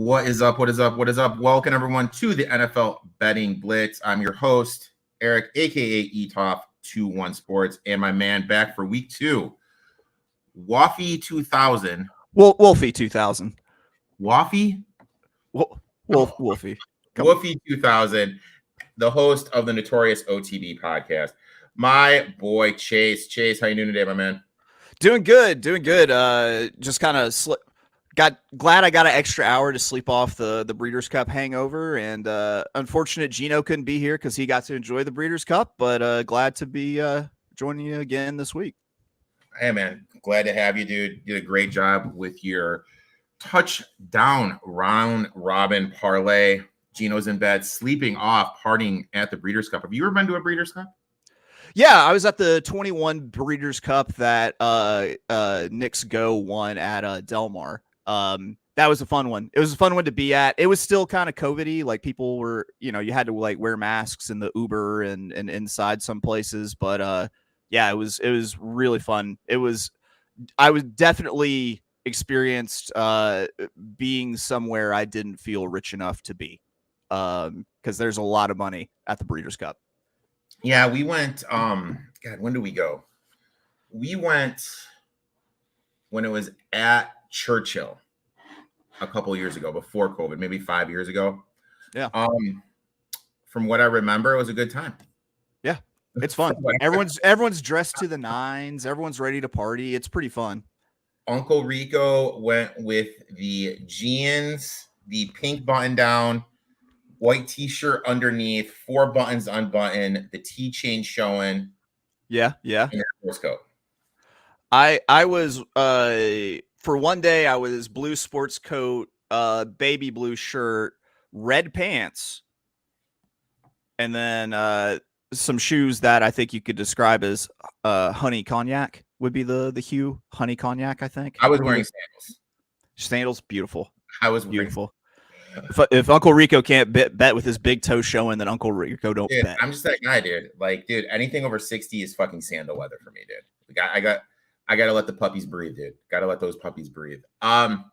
What is up? What is up? What is up? Welcome everyone to the NFL Betting Blitz. I'm your host, Erik, aka ETOP21 Sports, and my man back for week 2, Waffy 2000. Wolfie 2000. Waffy? Wolfie. Woofy 2000, the host of the notorious OTB podcast. My boy Chase. Chase, how you doing today, my man? Doing good. Just kind of glad I got an extra hour to sleep off the Breeders' Cup hangover, and unfortunate Gino couldn't be here because he got to enjoy the Breeders' Cup, but glad to be joining you again this week. Hey, man. Glad to have you, dude. You did a great job with your touchdown round robin parlay. Gino's in bed, sleeping off, partying at the Breeders' Cup. Have you ever been to a Breeders' Cup? Yeah, I was at the 21 Breeders' Cup that Knicks Go won at Del Mar. That was a fun one. It was a fun one to be at. It was still kind of COVID-y. Like people were, you had to like wear masks in the Uber and inside some places. But yeah, it was really fun. I was definitely experienced being somewhere I didn't feel rich enough to be. Because there's a lot of money at the Breeders' Cup. Yeah, we went. God, when did we go? We went when it was at Churchill a couple years ago, before COVID, maybe 5 years ago. Yeah. From what I remember, it was a good time. Yeah, it's fun. everyone's dressed to the nines. Everyone's ready to party. It's pretty fun. Uncle Rico went with the jeans, the pink button down, white t-shirt underneath, 4 buttons unbuttoned, the T-chain showing. Yeah. And Air Force coat. I was for one day I was blue sports coat, baby blue shirt, red pants, and then some shoes that I think you could describe as honey cognac would be the hue. Honey cognac, I think. I was wearing sandals. Sandals, beautiful. I was beautiful. If Uncle Rico can't bet with his big toe showing, then Uncle Rico don't bet. I'm just that guy, dude. Like, dude, anything over 60 is fucking sandal weather for me, dude. Like, I gotta let the puppies breathe, dude. Gotta let those puppies breathe. We're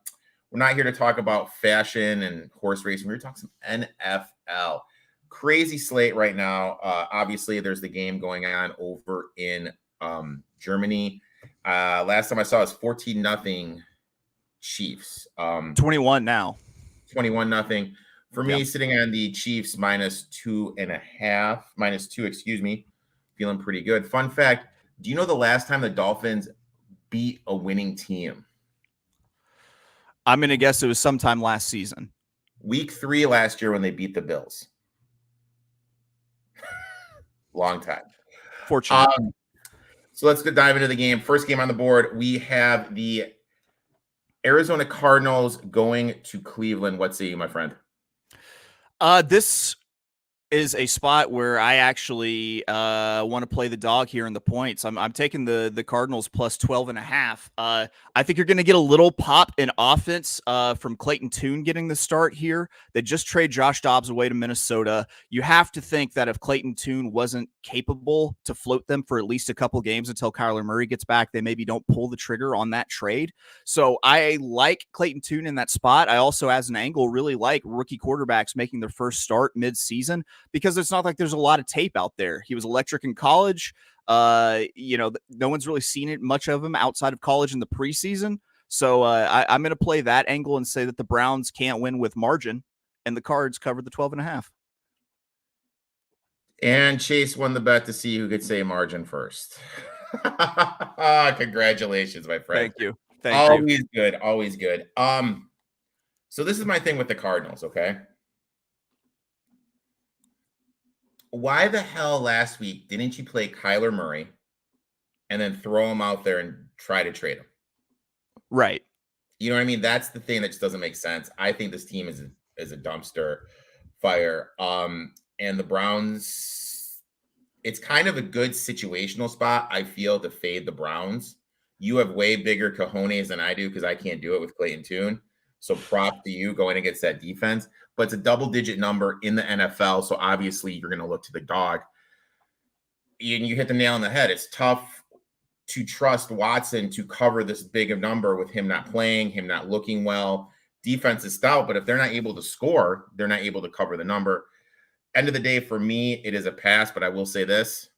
not here to talk about fashion and horse racing. We're here to talk some NFL. Crazy slate right now. Obviously, there's the game going on over in Germany. Last time I saw it was 14-0 Chiefs. 21 now. 21-0 for me. Sitting on the Chiefs -2.5, excuse me. Feeling pretty good. Fun fact: do you know the last time the Dolphins beat a winning team? I'm gonna guess it was sometime last season. Week 3 last year when they beat the Bills. Long time. Fortunate. So let's go dive into the game. First game on the board, we have the Arizona Cardinals going to Cleveland. What say you, my friend? This is a spot where I actually want to play the dog here in the points. I'm taking the Cardinals plus 12.5. I think you're going to get a little pop in offense from Clayton Tune getting the start here. They just trade Josh Dobbs away to Minnesota. You have to think that if Clayton Tune wasn't capable to float them for at least a couple games until Kyler Murray gets back, they maybe don't pull the trigger on that trade. So I like Clayton Tune in that spot. I also, as an angle, really like rookie quarterbacks making their first start mid-season, because it's not like there's a lot of tape out there. He was electric in college. No one's really seen it much of him outside of college in the preseason. So I'm going to play that angle and say that the Browns can't win with margin, and the Cards covered the 12.5. And Chase won the bet to see who could say margin first. Congratulations, my friend. Thank you. Always good. Always good. So this is my thing with the Cardinals, okay? Why the hell last week didn't you play Kyler Murray and then throw him out there and try to trade him? Right. You know what I mean? That's the thing that just doesn't make sense. I think this team is a dumpster fire. And the Browns, it's kind of a good situational spot, I feel, to fade the Browns. You have way bigger cojones than I do because I can't do it with Clayton Tune. So prop to you going against that defense. But it's a double-digit number in the NFL, so obviously you're going to look to the dog. And you hit the nail on the head. It's tough to trust Watson to cover this big of number with him not playing, him not looking well. defense is stout, but if they're not able to score, they're not able to cover the number. End of the day, for me, it is a pass, but I will say this.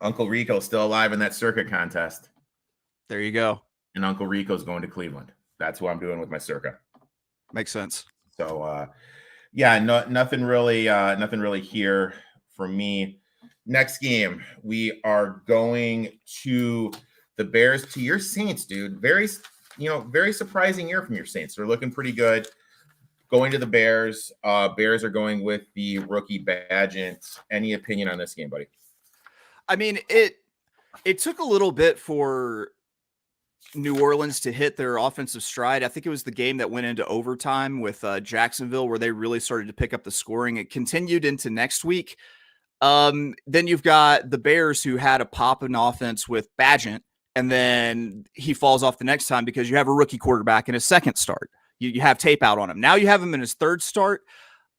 Uncle Rico's still alive in that circuit contest. There you go. And Uncle Rico's going to Cleveland. That's what I'm doing with my circa. Makes sense. So, yeah, nothing really here for me. Next game, we are going to the Bears, to your Saints, dude. Very surprising year from your Saints. They're looking pretty good. Going to the Bears. Bears are going with the rookie Badgett. Any opinion on this game, buddy? I mean, it took a little bit for New Orleans to hit their offensive stride. I think it was the game that went into overtime with Jacksonville where they really started to pick up the scoring. It continued into next week. Then you've got the Bears, who had a pop in offense with Badgett, and then he falls off the next time because you have a rookie quarterback in his second start. You have tape out on him. Now you have him in his third start.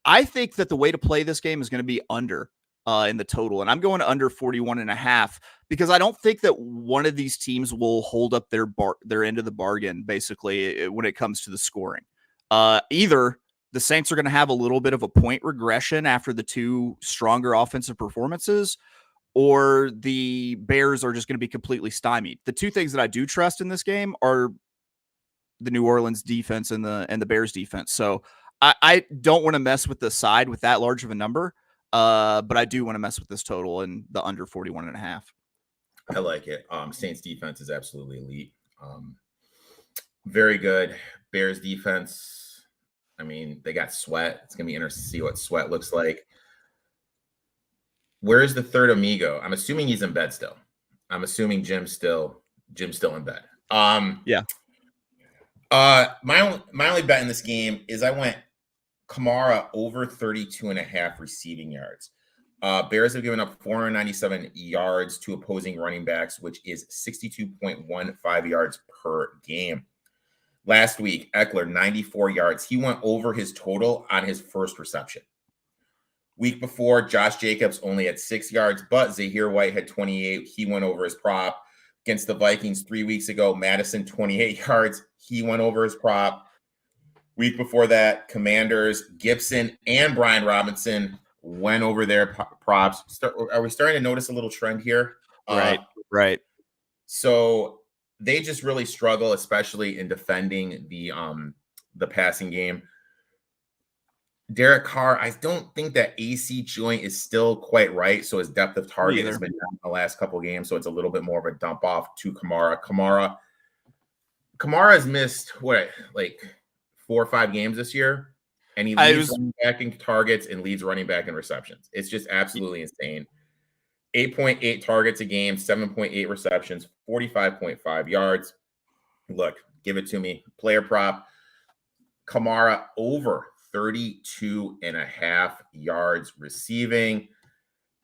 I think that the way to play this game is going to be under in the total. And I'm going under 41.5 because I don't think that one of these teams will hold up their end of the bargain, basically, when it comes to the scoring. Either the Saints are going to have a little bit of a point regression after the two stronger offensive performances, or the Bears are just going to be completely stymied. The two things that I do trust in this game are the New Orleans defense and the Bears defense. So I don't want to mess with the side with that large of a number. But I do want to mess with this total and the under 41.5. I like it. Saints defense is absolutely elite. Very good. Bears defense. I mean, they got Sweat. It's gonna be interesting to see what Sweat looks like. Where's the third amigo? I'm assuming he's in bed still. I'm assuming Jim's still in bed. Yeah. My only bet in this game is I went Kamara over 32.5 receiving yards. Bears have given up 497 yards to opposing running backs, which is 62.15 yards per game. Last week, Eckler, 94 yards. He went over his total on his first reception. Week before, Josh Jacobs only had 6 yards, but Zahir White had 28. He went over his prop. Against the Vikings 3 weeks ago, Madison, 28 yards. He went over his prop. Week before that, Commanders, Gibson, and Brian Robinson went over their props. Are we starting to notice a little trend here? Right. So they just really struggle, especially in defending the passing game. Derek Carr, I don't think that AC joint is still quite right. So his depth of target has been down the last couple of games. So it's a little bit more of a dump off to Kamara. Kamara has missed like 4 or 5 games this year, and he leads running back in targets and leads running back in receptions. It's just absolutely insane. 8.8 targets a game, 7.8 receptions, 45.5 yards. Look, give it to me. Player prop, Kamara over 32.5 yards receiving.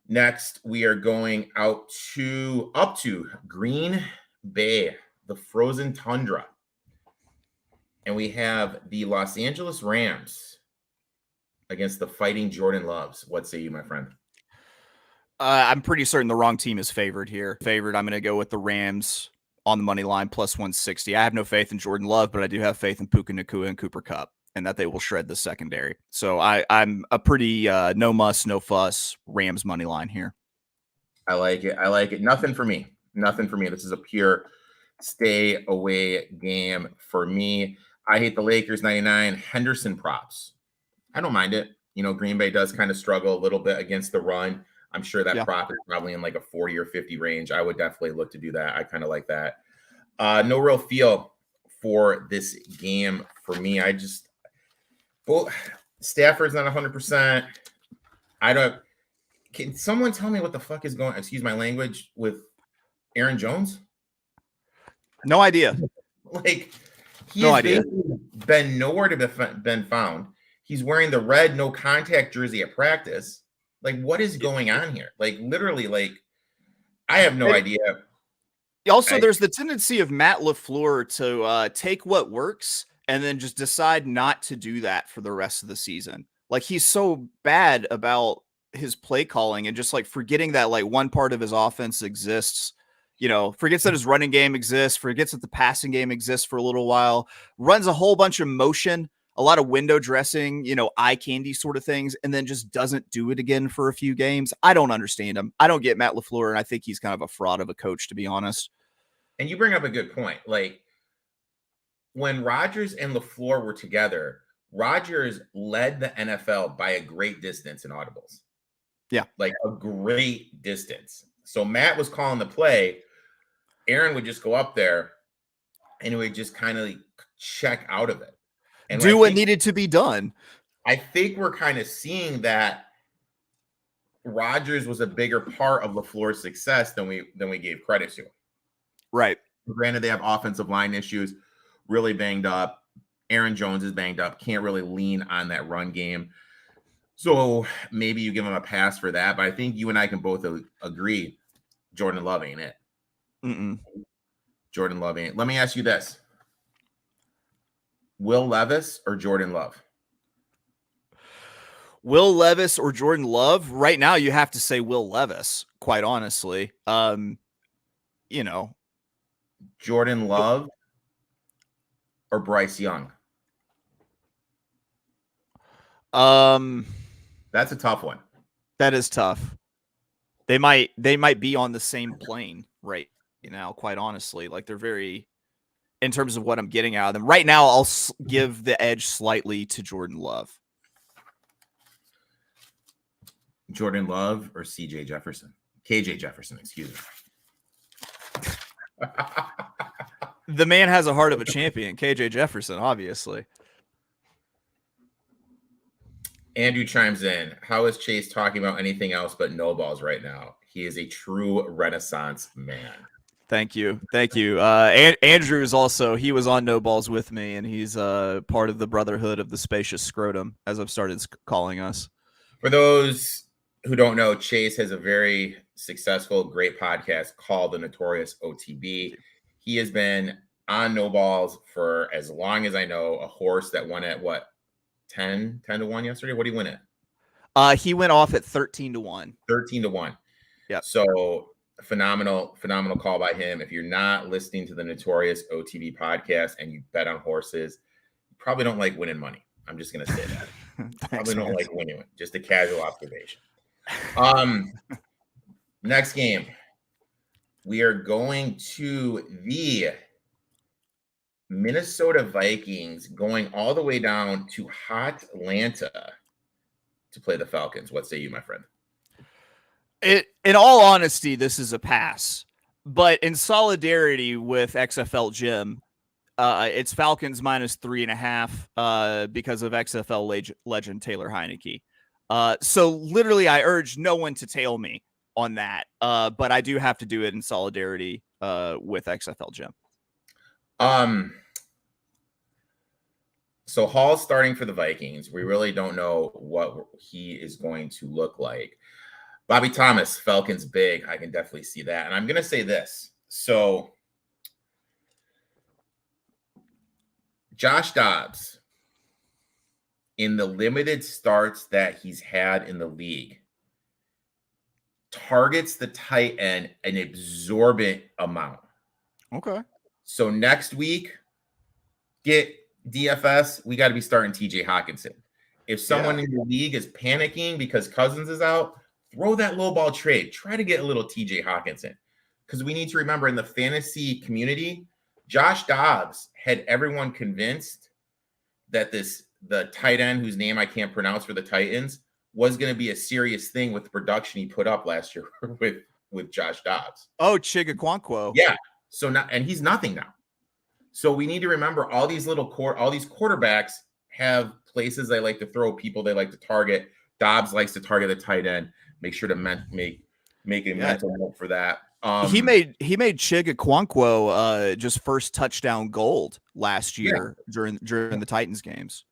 Next, we are going up to Green Bay, the frozen tundra. And we have the Los Angeles Rams against the Fighting Jordan Loves. What say you, my friend? I'm pretty certain the wrong team is favored here. I'm going to go with the Rams on the money line plus 160. I have no faith in Jordan Love, but I do have faith in Puka Nacua and Cooper Kupp, and that they will shred the secondary. So I'm a pretty no muss, no fuss Rams money line here. I like it. Nothing for me. This is a pure stay away game for me. I hate the Lakers 99 Henderson props. I don't mind it. Green Bay does kind of struggle a little bit against the run. I'm sure that prop is probably in like a 40 or 50 range. I would definitely look to do that. I kind of like that. No real feel for this game for me. Stafford's not 100%. Can someone tell me what the fuck is going, excuse my language, with Aaron Jones? No idea. He has been nowhere to been found. He's wearing the red no contact jersey at practice. What is going on here? Literally, I have no idea. Also, there's the tendency of Matt LaFleur to take what works and then just decide not to do that for the rest of the season. He's so bad about his play calling and just forgetting that one part of his offense exists Forgets that his running game exists, forgets that the passing game exists for a little while, runs a whole bunch of motion, a lot of window dressing, eye candy sort of things, and then just doesn't do it again for a few games. I don't understand him. I don't get Matt LaFleur, and I think he's kind of a fraud of a coach, to be honest. And you bring up a good point. Like, when Rodgers and LaFleur were together, Rodgers led the NFL by a great distance in audibles. Yeah. Like a great distance. So Matt was calling the play. Aaron would just go up there and it would just kind of check out of it. And do what needed to be done. I think we're kind of seeing that Rodgers was a bigger part of LaFleur's success than we gave credit to. Right. Granted, they have offensive line issues, really banged up. Aaron Jones is banged up, can't really lean on that run game. So maybe you give him a pass for that. But I think you and I can both agree Jordan Love ain't it. Jordan Love ain't. Let me ask you this. Will Levis or Jordan Love? Will Levis or Jordan Love? Right now, you have to say Will Levis, quite honestly. Jordan Love or Bryce Young? That's a tough one. That is tough. They might be on the same plane right now, quite honestly. Like, they're very, in terms of what I'm getting out of them. Right now, I'll give the edge slightly to Jordan Love. Jordan Love or KJ Jefferson, excuse me. The man has a heart of a champion, KJ Jefferson, obviously. Andrew chimes in. How is Chase talking about anything else but no balls right now? He is a true Renaissance man. Thank you. Andrew is also, he was on No Balls with me, and he's part of the Brotherhood of the Spacious Scrotum, as I've started calling us. For those who don't know, Chase has a very successful, great podcast called The Notorious OTB. He has been on No Balls for as long as I know. A horse that won at what, 10 to 1 yesterday? What did he win at? He went off at 13 to 1. 13 to 1. Yeah. So phenomenal call by him. If you're not listening to the Notorious OTB podcast and you bet on horses, you probably don't like winning money. I'm just going to say that. Probably don't like winning. Just a casual observation. Next game, we are going to the Minnesota Vikings, going all the way down to hot Atlanta to play the Falcons. What say you, my friend? In all honesty, this is a pass. But in solidarity with XFL Jim, it's Falcons minus 3.5 because of XFL legend Taylor Heineke. So literally, I urge no one to tail me on that. But I do have to do it in solidarity with XFL Jim. So Hall's starting for the Vikings. We really don't know what he is going to look like. Bobby Thomas, Falcons big. I can definitely see that. And I'm going to say this. So Josh Dobbs, in the limited starts that he's had in the league, targets the tight end an exorbitant amount. Okay. So next week, get DFS, we got to be starting TJ Hawkinson. If someone in the league is panicking because Cousins is out, throw that low ball trade. Try to get a little TJ Hawkinson. Because we need to remember, in the fantasy community, Josh Dobbs had everyone convinced that the tight end, whose name I can't pronounce for the Titans, was going to be a serious thing with the production he put up last year with Josh Dobbs. Oh, Chigakwonkwo. Yeah. So now, and he's nothing now. So we need to remember all these quarterbacks have places they like to throw, people they like to target. Dobbs likes to target the tight end. Make sure to make a mental note for that. He made Chigakwonkwo just first touchdown gold last year during the Titans games.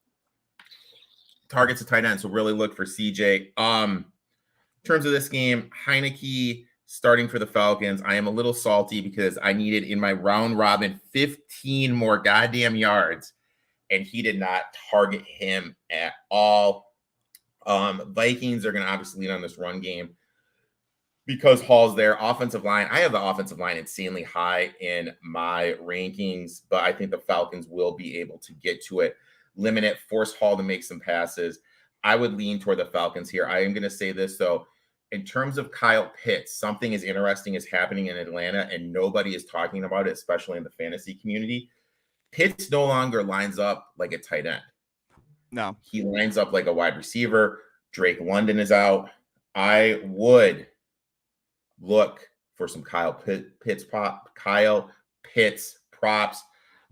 Targets a tight end, so really look for CJ. In terms of this game, Heineke starting for the Falcons. I am a little salty because I needed in my round robin 15 more goddamn yards, and he did not target him at all. Vikings are going to obviously lead on this run game. because Hall's there. Offensive line, I have the offensive line insanely high in my rankings, but I think the Falcons will be able to get to it, limit it, force Hall to make some passes. I would lean toward the Falcons here. I am going to say this, though. In terms of Kyle Pitts, something as interesting is happening in Atlanta, and nobody is talking about it, especially in the fantasy community. Pitts no longer lines up like a tight end. No. He lines up like a wide receiver. Drake London is out. I would look for some Kyle Pitts props.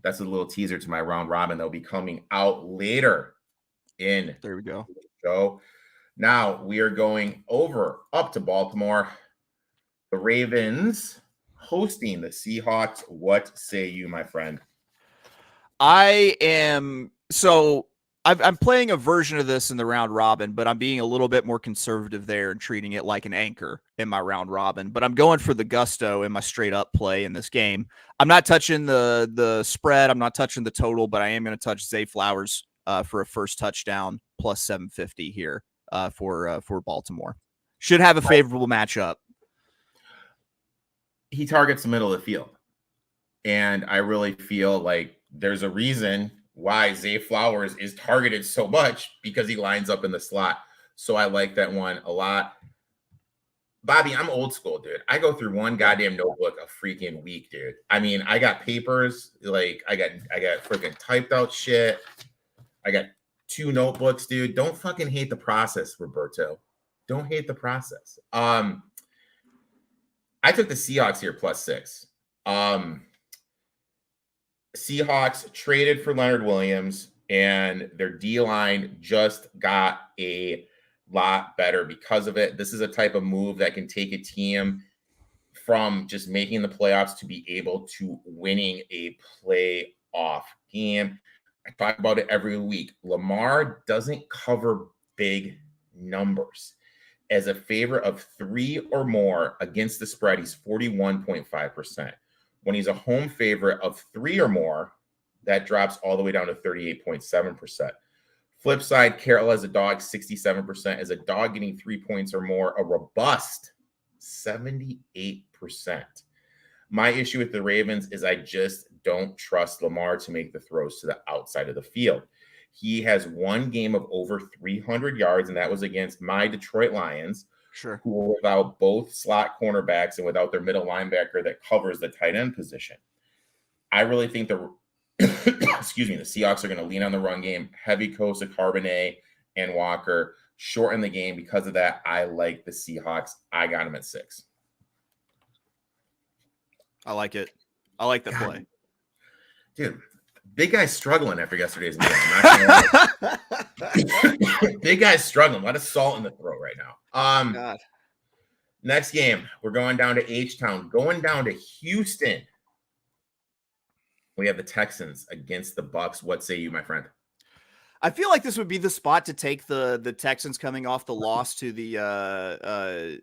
That's a little teaser to my round robin. They'll be coming out later in There we go. the show. Now we are going up to Baltimore. The Ravens hosting the Seahawks. What say you, my friend? I'm playing a version of this in the round robin, but I'm being a little bit more conservative there and treating it like an anchor in my round robin. But I'm going for the gusto in my straight up play in this game. I'm not touching the spread. I'm not touching the total, but I am going to touch Zay Flowers for a first touchdown plus 750 here for Baltimore. Should have a favorable matchup. He targets the middle of the field, and I really feel like there's a reason why Zay Flowers is targeted so much, because he lines up in the slot. So I like that one a lot. Bobby, I'm old school, dude. I go through one goddamn notebook a freaking week, dude. I mean, I got papers, like I got freaking typed out shit. I got 2 notebooks, dude. Don't fucking hate the process, Roberto. Don't hate the process. I took the Seahawks here +6. Seahawks traded for Leonard Williams, and their D-line just got a lot better because of it. This is a type of move that can take a team from just making the playoffs to be able to winning a playoff game. I talk about it every week. Lamar doesn't cover big numbers. As a favorite of 3 or more against the spread, he's 41.5%. When he's a home favorite of 3 or more, that drops all the way down to 38.7%. Flip side, Carroll as a dog, 67%. As a dog getting 3 points or more, a robust 78%. My issue with the Ravens is I just don't trust Lamar to make the throws to the outside of the field. He has one game of over 300 yards, and that was against my Detroit Lions, Sure, who were without both slot cornerbacks and without their middle linebacker that covers the tight end position. I really think the Seahawks are going to lean on the run game, heavy coast of Carbonet and Walker, shorten the game. Because of that, I like the Seahawks. I got them at 6. I like it. I like that God, play. Dude, big guy's struggling after yesterday's game. I'm not gonna big guy's struggling. A lot of salt in the throat right now. God. Next game, we're going down to H-Town, going down to Houston. We have the Texans against the Bucks. What say you, my friend? I feel like this would be the spot to take the Texans coming off the loss to the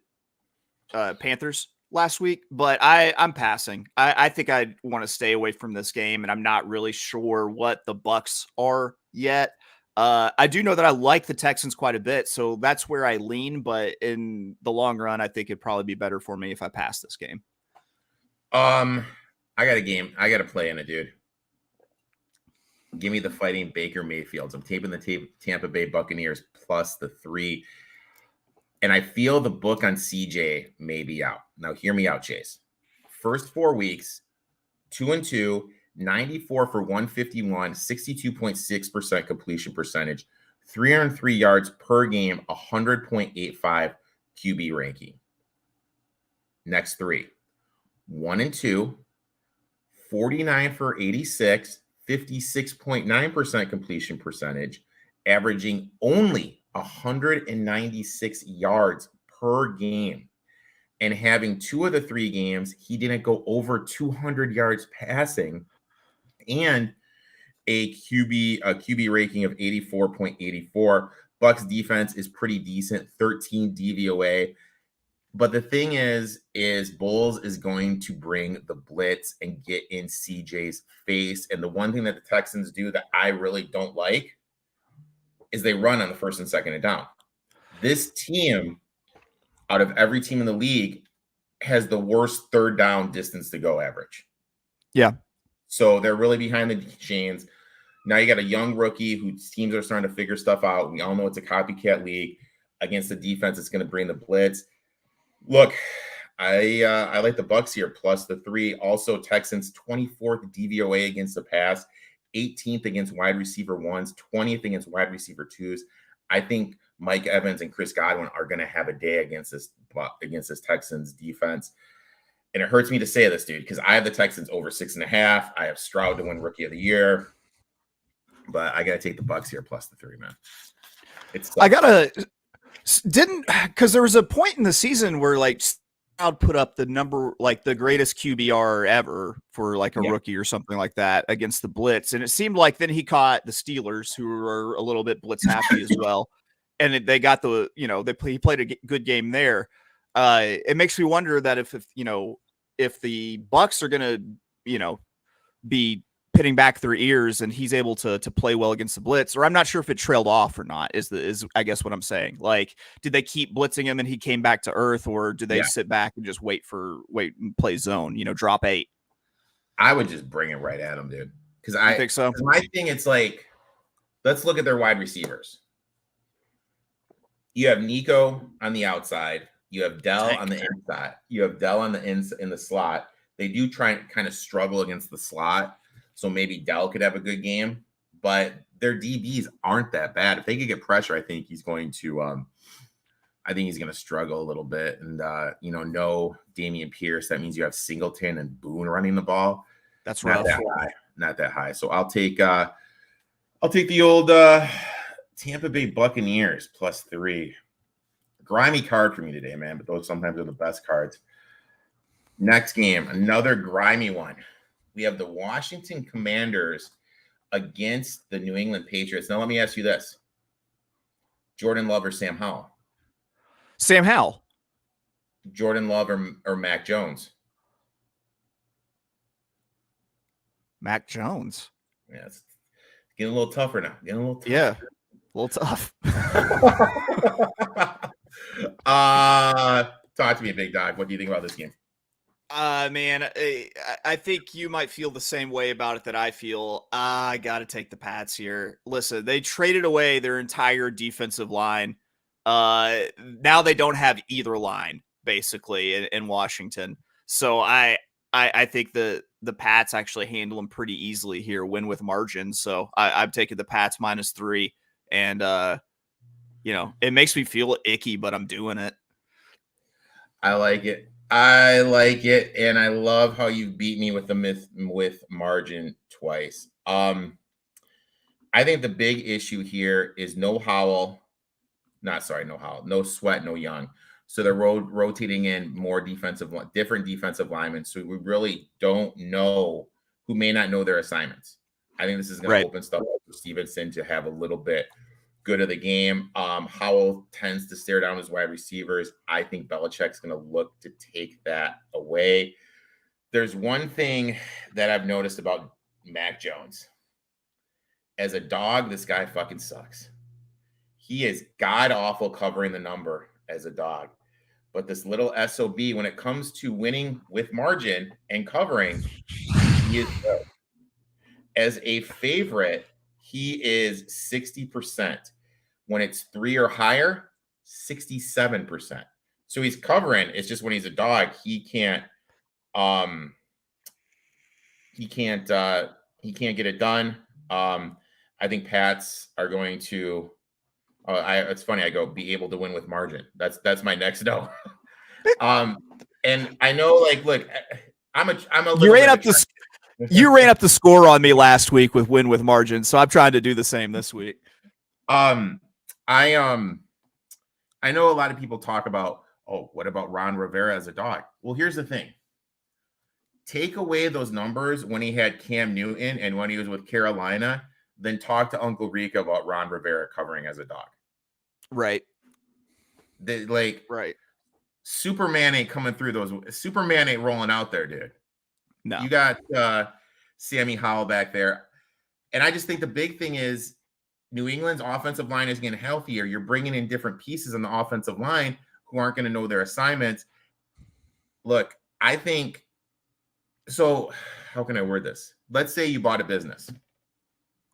Panthers last week, but I'm passing. I think I want to stay away from this game, and I'm not really sure what the Bucks are yet. I do know that I like the Texans quite a bit, so that's where I lean, but in the long run, I think it'd probably be better for me if I pass this game. I got a game. I got to play in it, dude. Give me the Fighting Baker Mayfields. I'm taping the Tampa Bay Buccaneers plus the 3. And I feel the book on CJ may be out. Now, hear me out, Chase. First 4 weeks, 2-2, 94 for 151, 62.6% completion percentage, 303 yards per game, 100.85 QB ranking. Next 3, 1-2, 49 for 86, 56.9% completion percentage, averaging only 196 yards per game. And having 2 of the 3 games, he didn't go over 200 yards passing, and a QB ranking of 84.84. Bucks defense is pretty decent, 13 DVOA. But the thing is Bulls is going to bring the blitz and get in CJ's face. And the one thing that the Texans do that I really don't like is they run on the first and second and down. This team out of every team in the league, has the worst third down distance to go average. Yeah. So they're really behind the chains. Now you got a young rookie whose teams are starting to figure stuff out. We all know it's a copycat league against the defense that's going to bring the blitz. Look, I like the Bucks here plus the 3. Also, Texans 24th DVOA against the pass, 18th against wide receiver 1s, 20th against wide receiver 2s. I think Mike Evans and Chris Godwin are going to have a day against this Texans defense. And it hurts me to say this, dude, because I have the Texans over 6.5. I have Stroud to win Rookie of the Year, but I got to take the Bucks here plus the 3, man. Because there was a point in the season where like Stroud put up the number, like the greatest QBR ever for like a rookie or something like that against the blitz. And it seemed like then he caught the Steelers, who were a little bit blitz happy as well. And they got he played a good game there. It makes me wonder that if the Bucks are going to, be pitting back their ears and he's able to play well against the blitz, or I'm not sure if it trailed off or not is I guess what I'm saying. Like, did they keep blitzing him and he came back to earth, or did they sit back and just wait and play zone, drop 8? I would just bring it right at him, dude. Because I think so. My thing, it's like, let's look at their wide receivers. You have Nico on the outside. You have Dell on the inside. You have Dell on the in the slot. They do try and kind of struggle against the slot. So maybe Dell could have a good game, but their DBs aren't that bad. If they could get pressure, I think he's going to struggle a little bit. And no Dameon Pierce. That means you have Singleton and Boone running the ball. That's rough. Not that high. So I'll take the old Tampa Bay Buccaneers plus 3. Grimy card for me today, man, but those sometimes are the best cards. Next game, another grimy one. We have the Washington Commanders against the New England Patriots. Now, let me ask you this. Jordan Love or Sam Howell? Sam Howell. Jordan Love or Mac Jones? Mac Jones. Yeah, it's getting a little tougher now. Yeah, a little tough. Talk to me, big dog. What do you think about this game? Man, I think you might feel the same way about it that I feel. I got to take the Pats here. Listen, they traded away their entire defensive line. Now they don't have either line, basically, in Washington. So I think the Pats actually handle them pretty easily here, win with margin. So I'm taking the Pats minus 3. And, it makes me feel icky, but I'm doing it. I like it. And I love how you beat me with the myth with margin twice. I think the big issue here is no Sweat, no Young. So they're rotating in more different defensive linemen. So we really don't know who may not know their assignments. I think this is going to open stuff up for Stevenson to have a little bit good of the game. Howell tends to stare down his wide receivers. I think Belichick's going to look to take that away. There's one thing that I've noticed about Mac Jones. As a dog, this guy fucking sucks. He is god-awful covering the number as a dog. But this little SOB, when it comes to winning with margin and covering, he is good. As a favorite, he is 60%. When it's 3 or higher, 67%. So he's covering. It's just when he's a dog, he can't get it done. I think Pats are going to. It's funny. I go be able to win with margin. That's my next no. And I know, like, look, I'm a. You ran up the score on me last week with win with margin, so I'm trying to do the same this week. I know a lot of people talk about, what about Ron Rivera as a dog? Well, here's the thing. Take away those numbers when he had Cam Newton and when he was with Carolina, then talk to Uncle Rico about Ron Rivera covering as a dog. Right. Right. Superman ain't coming through those. Superman ain't rolling out there, dude. No. You got Sammy Howell back there. And I just think the big thing is New England's offensive line is getting healthier. You're bringing in different pieces on the offensive line who aren't going to know their assignments. Look, I think so. How can I word this? Let's say you bought a business.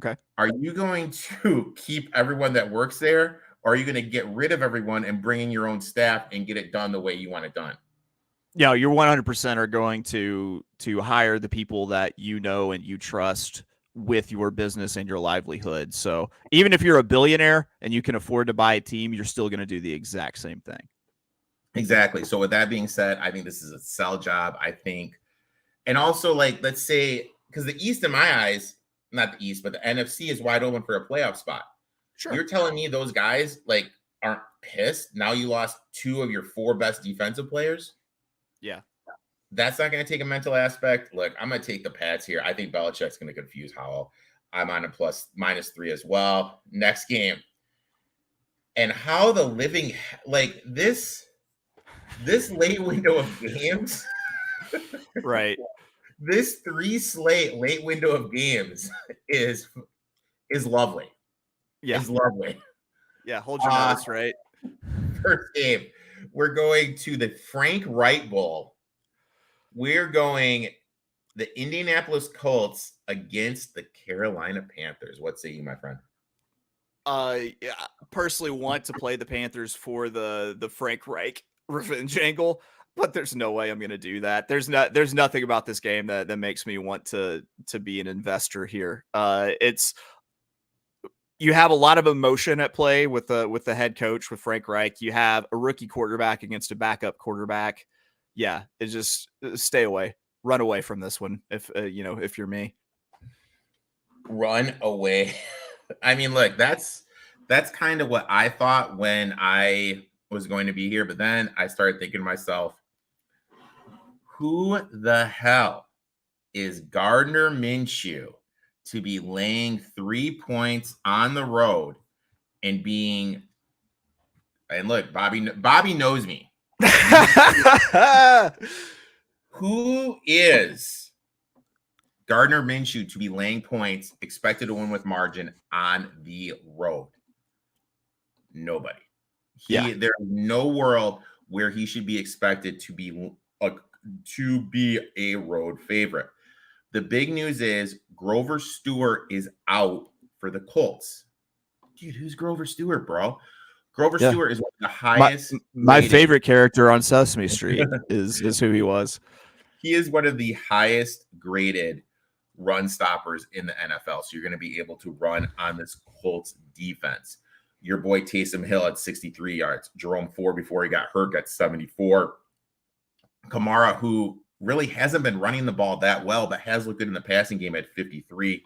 Okay. Are you going to keep everyone that works there, or are you going to get rid of everyone and bring in your own staff and get it done the way you want it done? Yeah, you're 100% are going to hire the people that you know and you trust with your business and your livelihood. So even if you're a billionaire and you can afford to buy a team, you're still going to do the exact same thing. Exactly. So with that being said, I think this is a sell job. I think, and also like, let's say, because the East in my eyes, not the East, but the NFC is wide open for a playoff spot. Sure. You're telling me those guys like aren't pissed? Now you lost 2 of your 4 best defensive players. Yeah. That's not going to take a mental aspect. Look, I'm going to take the Pats here. I think Belichick's going to confuse Howell. I'm on a -3 as well. Next game. And how the living, like this late window of games, Right. this 3 slate late window of games is lovely. Yeah. Is lovely. Yeah. Hold your notice, right? First game, we're going to the Frank Wright Bowl. We're going the Indianapolis Colts against the Carolina Panthers. What say you, my friend? Yeah, personally want to play the Panthers for the Frank Reich revenge angle, but there's no way I'm going to do that. There's nothing about this game that makes me want to be an investor here. It's you have a lot of emotion at play with the head coach with Frank Reich. You have a rookie quarterback against a backup quarterback. Yeah, it's just stay away, run away from this one. If if you're me, run away. I mean, look, that's kind of what I thought when I was going to be here, but then I started thinking to myself, who the hell is Gardner Minshew to be laying 3 points on the road and being, and look, Bobby knows me. Who is Gardner Minshew to be laying points, expected to win with margin on the road? Nobody. There's no world where he should be expected to be a road favorite. The big news is Grover Stewart is out for the Colts. Dude, who's Grover Stewart, bro? Grover Stewart is one of the highest. My favorite character on Sesame Street is who he was. He is one of the highest graded run stoppers in the NFL. So you're going to be able to run on this Colts defense. Your boy Taysom Hill at 63 yards. Jerome Ford, before he got hurt, got 74. Kamara, who really hasn't been running the ball that well, but has looked good in the passing game at 53.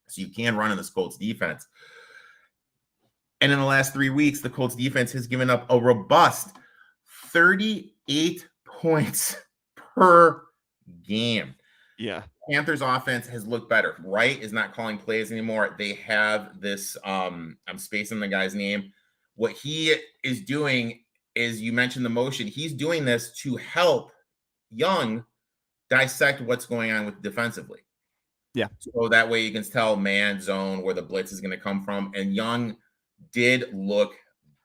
So you can run in this Colts defense. And in the last 3 weeks, the Colts defense has given up a robust 38 points per game. Yeah. Panthers offense has looked better. Wright is not calling plays anymore. They have this, I'm spacing the guy's name. What he is doing is, you mentioned the motion. He's doing this to help Young dissect what's going on with defensively. Yeah. So that way you can tell man, zone, where the blitz is going to come from. And Young did look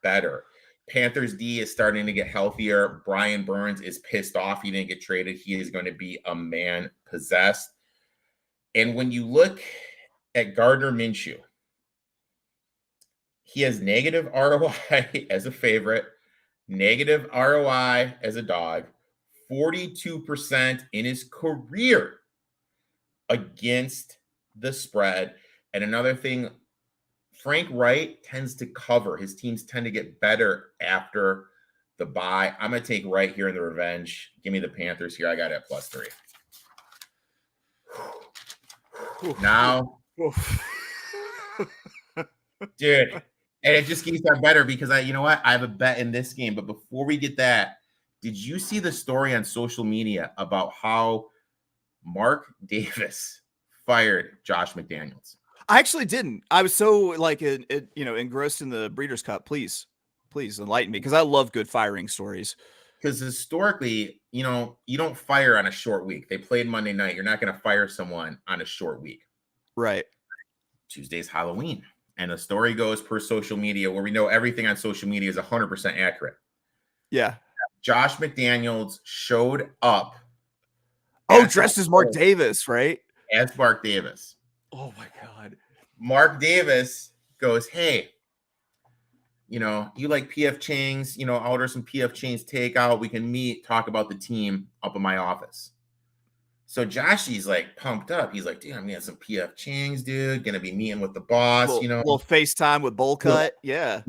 better. Panthers D is starting to get healthier. Brian Burns is pissed off he didn't get traded. He is going to be a man possessed. And when you look at Gardner Minshew, he has negative ROI as a favorite, negative ROI as a dog, 42% in his career against the spread. And another thing, Frank Wright tends to cover. His teams tend to get better after the bye. I'm going to take Wright here in the revenge. Give me the Panthers here. I got it at +3. Now, dude, and it just keeps on better because you know what? I have a bet in this game. But before we get that, did you see the story on social media about how Mark Davis fired Josh McDaniels? I actually didn't. I was so engrossed in the Breeders' Cup. Please enlighten me, because I love good firing stories. Because historically, you don't fire on a short week. They played Monday night. You're not going to fire someone on a short week. Right. Tuesday's Halloween. And the story goes, per social media, where we know everything on social media is 100% accurate. Yeah. Josh McDaniels showed up. Oh, dressed as Mark Davis, right? As Mark Davis. Oh my God. Mark Davis goes, hey, you like PF Chang's, I'll order some PF Chang's takeout. We can meet, talk about the team up in my office. So Joshy's like pumped up. He's like, dude, I'm getting some PF Chang's, dude. Gonna be meeting with the boss, Little FaceTime with bowl cut. Yeah.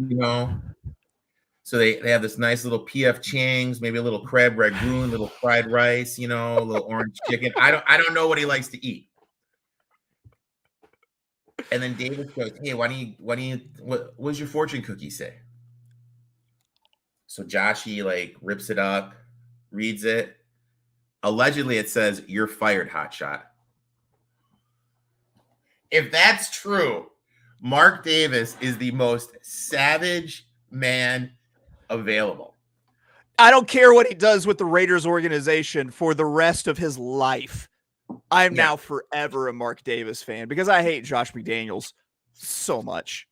So they have this nice little PF Chang's, maybe a little crab ragoon, little fried rice, a little orange chicken. I don't know what he likes to eat. And then Davis goes, hey, what does your fortune cookie say? So Joshy like rips it up, reads it. Allegedly, it says, you're fired, hotshot. If that's true, Mark Davis is the most savage man available. I don't care what he does with the Raiders organization for the rest of his life. I'm now forever a Mark Davis fan because I hate Josh McDaniels so much.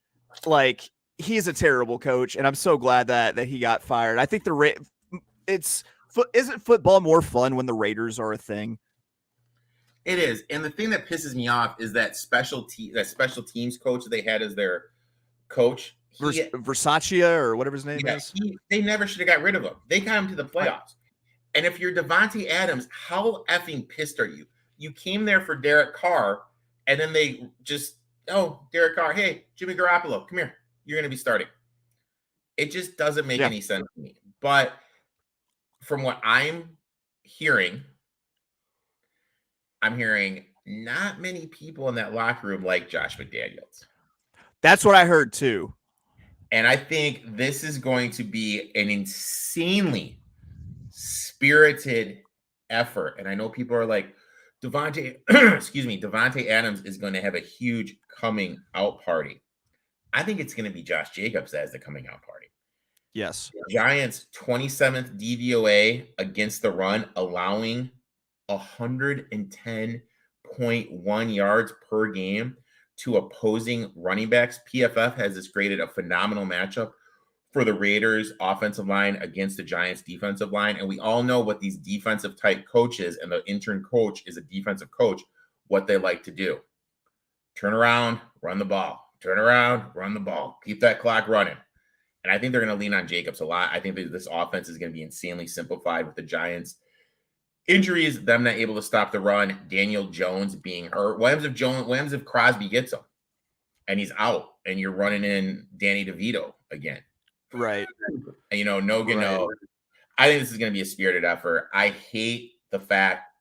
Like, he's a terrible coach, and I'm so glad that he got fired. I think isn't football more fun when the Raiders are a thing? It is. And the thing that pisses me off is that special teams coach they had as their coach. Versace or whatever his name is. They never should have got rid of him. They got him to the playoffs. Right. And if you're Devontae Adams, how effing pissed are you? You came there for Derek Carr, and then they just, Derek Carr, hey, Jimmy Garoppolo, come here. You're going to be starting. It just doesn't make any sense to me. But from what I'm hearing not many people in that locker room like Josh McDaniels. That's what I heard too. And I think this is going to be an insanely spirited effort. And I know people are like, Devontae Adams is going to have a huge coming out party. I think it's going to be Josh Jacobs as the coming out party. Yes. Giants 27th DVOA against the run, allowing 110.1 yards per game to opposing running backs. PFF has this graded a phenomenal matchup for the Raiders offensive line against the Giants defensive line. And we all know what these defensive type coaches, and the intern coach is a defensive coach, what they like to do. Turn around, run the ball. Turn around, run the ball. Keep that clock running. And I think they're going to lean on Jacobs a lot. I think that this offense is going to be insanely simplified with the Giants. Injuries, them not able to stop the run. Daniel Jones being hurt. What happens if Crosby gets him and he's out and you're running in Danny DeVito again? Right. And, no Gano. Right. I think this is going to be a spirited effort. I hate the fact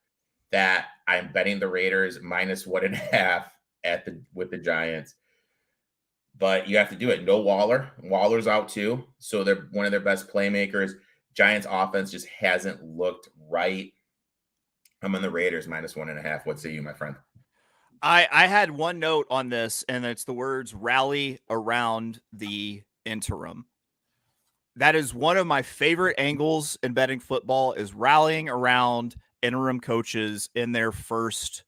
that I'm betting the Raiders -1.5 with the Giants. But you have to do it. No Waller. Waller's out too. So they're one of their best playmakers. Giants offense just hasn't looked right. I'm on the Raiders -1.5. What say you, my friend? I had one note on this, and it's the words rally around the interim. That is one of my favorite angles in betting football, is rallying around interim coaches in their first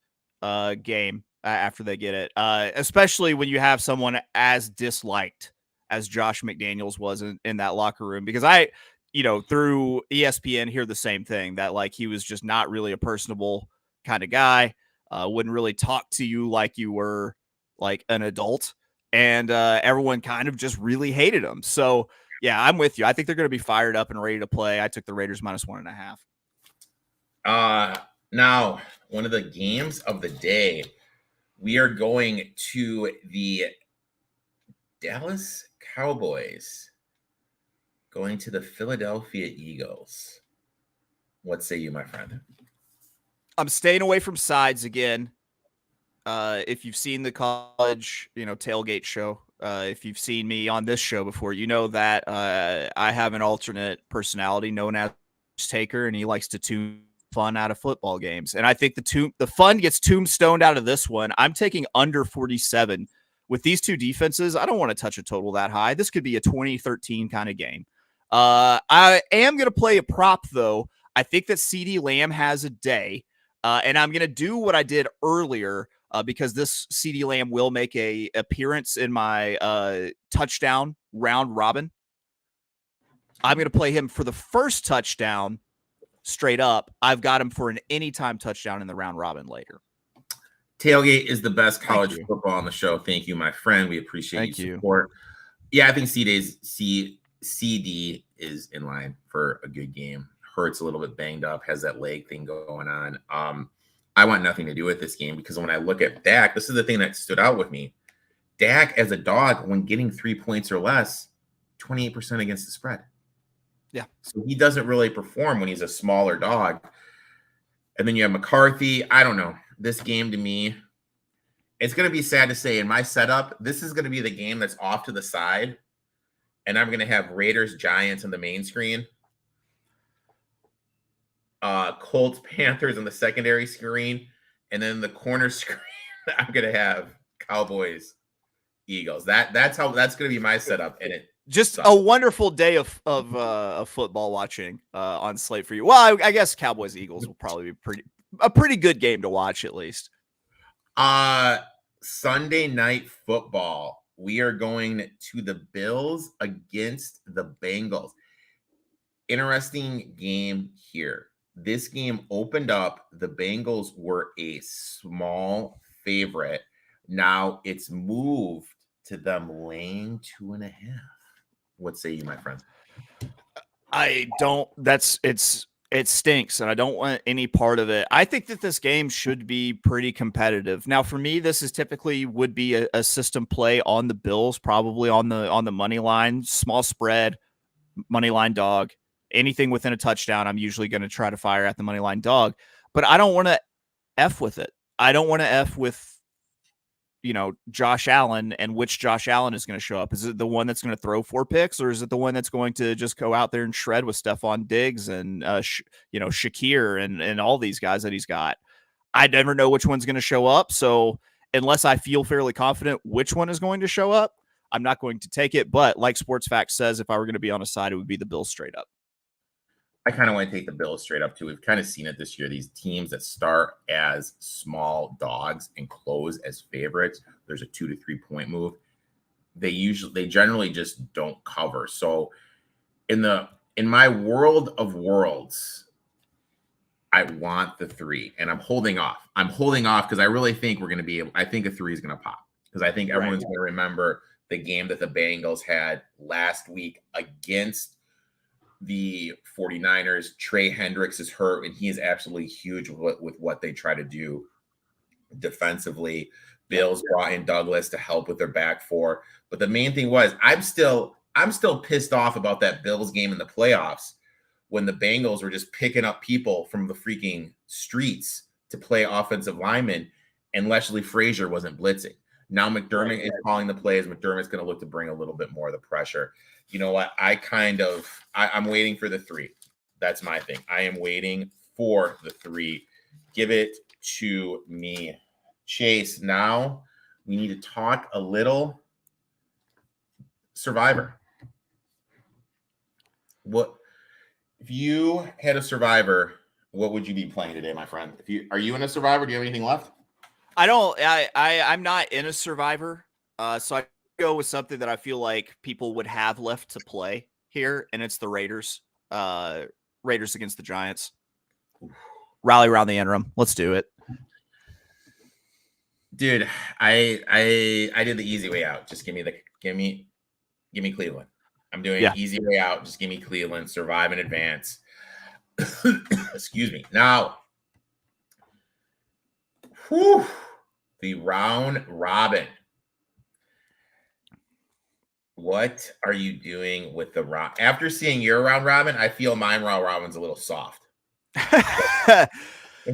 game after they get it, especially when you have someone as disliked as Josh McDaniels was in that locker room. Because through ESPN hear the same thing, that like he was just not really a personable kind of guy, wouldn't really talk to you like you were like an adult, and everyone kind of just really hated him. So yeah, I'm with you. I think they're going to be fired up and ready to play. I took the Raiders -1.5. Now, one of the games of the day, we are going to the Dallas Cowboys going to the Philadelphia Eagles. What say you, my friend? I'm staying away from sides again. If you've seen the college, tailgate show, if you've seen me on this show before, you know that I have an alternate personality known as Taker, and he likes to tune fun out of football games. And I think the fun gets tombstoned out of this one. I'm taking under 47 with these two defenses. I don't want to touch a total that high. This could be a 2013 kind of game. I am going to play a prop, though. I think that CeeDee Lamb has a day, and I'm going to do what I did earlier because this CeeDee Lamb will make a appearance in my touchdown round robin. I'm going to play him for the first touchdown straight up. I've got him for an anytime touchdown in the round robin later. Tailgate is the best college football on the show. Thank you, my friend. We appreciate your support. Yeah, I think CD is in line for a good game. Hurts a little bit banged up, has that leg thing going on. I want nothing to do with this game because when I look at Dak, this is the thing that stood out with me. Dak as a dog, when getting 3 points or less, 28% against the spread. Yeah. So he doesn't really perform when he's a smaller dog. And then you have McCarthy. I don't know. This game to me, it's going to be sad to say in my setup, this is going to be the game that's off to the side. And I'm going to have Raiders, Giants on the main screen. Colts, Panthers on the secondary screen. And then the corner screen, I'm going to have Cowboys, Eagles. That's going to be my setup. And it just a wonderful day of football watching on slate for you. Well, I guess Cowboys, Eagles will probably be a pretty good game to watch at least. Sunday night football. We are going to the Bills against the Bengals. Interesting game here. This game opened up. The Bengals were a small favorite. Now it's moved to them laying 2.5. What say you, my friend? It stinks, and I don't want any part of it. I think that this game should be pretty competitive. Now, for me, this is typically would be a system play on the Bills, probably on the money line, small spread, money line dog. Anything within a touchdown, I'm usually going to try to fire at the money line dog. But I don't want to F with it. I don't want to F with Josh Allen and which Josh Allen is going to show up. Is it the one that's going to throw 4 picks, or is it the one that's going to just go out there and shred with Stephon Diggs and, Shakir and all these guys that he's got? I never know which one's going to show up. So unless I feel fairly confident which one is going to show up, I'm not going to take it. But like Sports Facts says, if I were going to be on a side, it would be the Bills straight up. I kind of want to take the Bills straight up too. We've kind of seen it this year. These teams that start as small dogs and close as favorites, there's a 2 to 3 point move. They generally just don't cover. So in my world of worlds, I want the 3 and I'm holding off. Because I really think we're going to be able, I think a 3 is going to pop because I think everyone's going to remember the game that the Bengals had last week against the 49ers. Trey Hendricks is hurt, and he is absolutely huge with what they try to do defensively. Bills brought in Douglas to help with their back four. But the main thing was I'm still pissed off about that Bills game in the playoffs when the Bengals were just picking up people from the freaking streets to play offensive linemen, and Leslie Frazier wasn't blitzing. Now McDermott is calling the plays. McDermott's going to look to bring a little bit more of the pressure. You know what? I'm waiting for the 3. That's my thing. I am waiting for the 3. Give it to me. Chase, now we need to talk a little Survivor. What if you had a Survivor, what would you be playing today, my friend? Are you in a Survivor? Do you have anything left? I'm not in a Survivor. So I go with something that I feel like people would have left to play here, and it's the Raiders. Raiders against the Giants. Rally around the interim. Let's do it. Dude, I did the easy way out. Just give me Cleveland. I'm doing easy way out. Just give me Cleveland. Survive in advance. Excuse me. Now, the round robin. What are you doing with the round? After seeing your round robin, I feel my round robin's a little soft.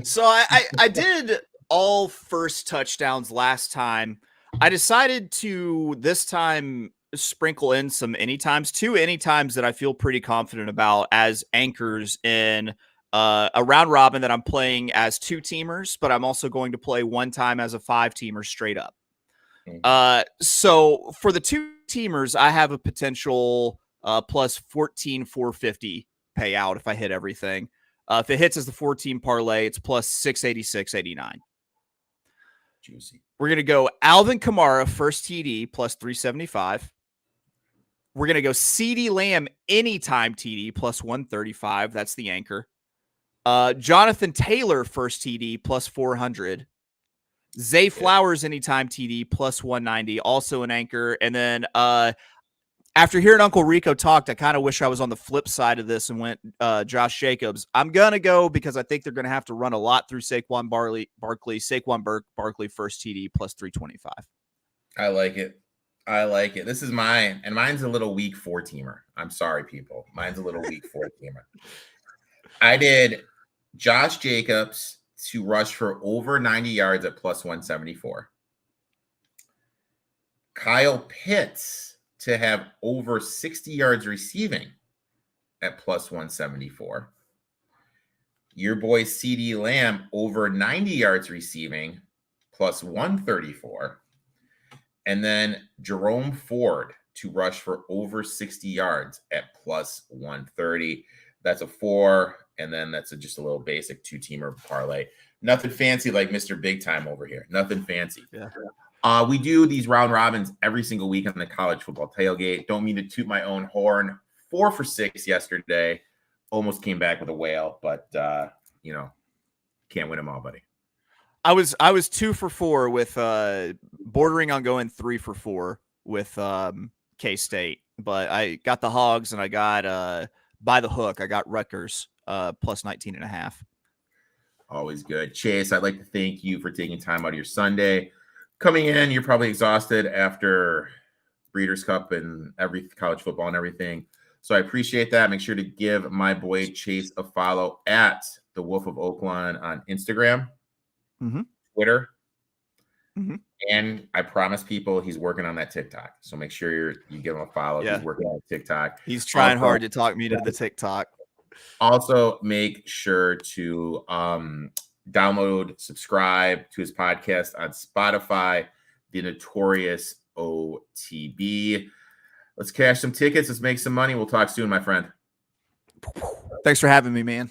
So I did all first touchdowns last time. I decided to this time sprinkle in some anytimes, 2 anytimes that I feel pretty confident about as anchors in a round robin that I'm playing as 2-teamers, but I'm also going to play one time as a 5-teamer straight up. So for the 2-teamers, I have a potential plus 14,450 payout if I hit everything. If it hits as the 4-team parlay, it's plus 686.89. Juicy. We're going to go Alvin Kamara, first TD, plus 375. We're going to go CeeDee Lamb anytime TD plus 135. That's the anchor. Jonathan Taylor first TD plus 400. Zay Flowers anytime TD plus 190, also an anchor. And then after hearing Uncle Rico talked, I kind of wish I was on the flip side of this and went Josh Jacobs. I'm going to go because I think they're going to have to run a lot through Saquon Barkley. Saquon Barkley first TD plus 325. I like it. I like it. This is mine, and mine's a little weak 4-teamer. I'm sorry, people. Mine's a little weak 4-teamer. I did Josh Jacobs to rush for over 90 yards at plus 174. Kyle Pitts to have over 60 yards receiving at plus 174. Your boy CeeDee Lamb over 90 yards receiving plus 134. And then Jerome Ford to rush for over 60 yards at plus 130. That's a 4. And then that's just a little basic 2-teamer parlay. Nothing fancy like Mr. Big Time over here. Nothing fancy. Yeah. We do these round robins every single week on the college football tailgate. Don't mean to toot my own horn. 4 for 6 yesterday. Almost came back with a whale, but can't win them all, buddy. I was 2 for 4 with bordering on going 3 for 4 with K-State, but I got the Hogs and I got by the hook. I got Rutgers plus 19.5. Always good. Chase, I'd like to thank you for taking time out of your Sunday. Coming in, you're probably exhausted after Breeders' Cup and every college football and everything. So I appreciate that. Make sure to give my boy Chase a follow at the Wolf of Oakland on Instagram, Twitter, and I promise people he's working on that TikTok. So make sure you give him a follow. Yeah. He's working on TikTok. He's trying hard to talk me to the TikTok. Also, make sure to download, subscribe to his podcast on Spotify, The Notorious OTB. Let's cash some tickets. Let's make some money. We'll talk soon, my friend. Thanks for having me, man.